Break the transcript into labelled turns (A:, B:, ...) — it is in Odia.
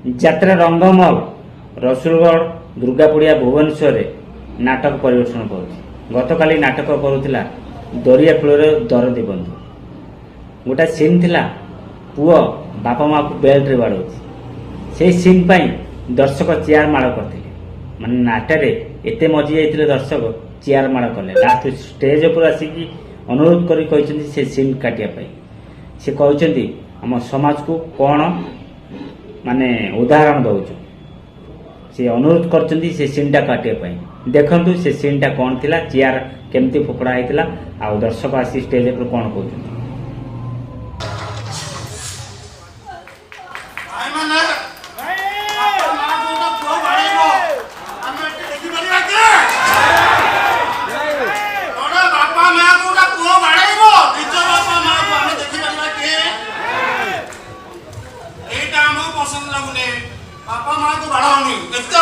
A: ଯାତ୍ରା ରଙ୍ଗମହଲ ରସୁଲଗଡ଼ ଦୁର୍ଗାପଡ଼ିଆ ଭୁବନେଶ୍ୱରରେ ନାଟକ ପରିବେଷଣ କରୁଛି। ଗତକାଲି ନାଟକ କରୁଥିଲା ଦରିଆ କୂଳର ଦରଦୀ ବନ୍ଧୁ। ଗୋଟା ସିନ୍ ଥିଲା ପୁଅ ବାପା ମାଆକୁ ବେଲ୍ଟରେ ବାଡ଼ଉଛି। ସେଇ ସିନ୍ ପାଇଁ ଦର୍ଶକ ଚେୟାର ମାଡ଼ କରିଥିଲେ। ମାନେ ନାଟରେ ଏତେ ମଜି ଯାଇଥିଲେ ଦର୍ଶକ ଚେୟାର ମାଡ଼ କଲେ। ଲାଷ୍ଟ ଷ୍ଟେଜ୍ ଉପରେ ଆସିକି ଅନୁରୋଧ କରି କହିଛନ୍ତି ସେ ସିନ୍ କାଟିବା ପାଇଁ। ସେ କହିଛନ୍ତି ଆମ ସମାଜକୁ କ'ଣ ମାନେ ଉଦାହରଣ ଦେଉଛୁ। ସେ ଅନୁରୋଧ କରିଛନ୍ତି ସେ ସିନ୍ଟା କାଟିବା ପାଇଁ। ଦେଖନ୍ତୁ ସେ ସିନ୍ଟା କ'ଣ ଥିଲା, ଚେୟାର କେମିତି ଫୋପଡ଼ା ହେଇଥିଲା, ଆଉ ଦର୍ଶକ ଆସି ଷ୍ଟେଜ୍ ଉପରେ କ'ଣ କହୁଛନ୍ତି।
B: ବାପା ମାଆକୁ ବାଡ଼ାଉନି ଏତେ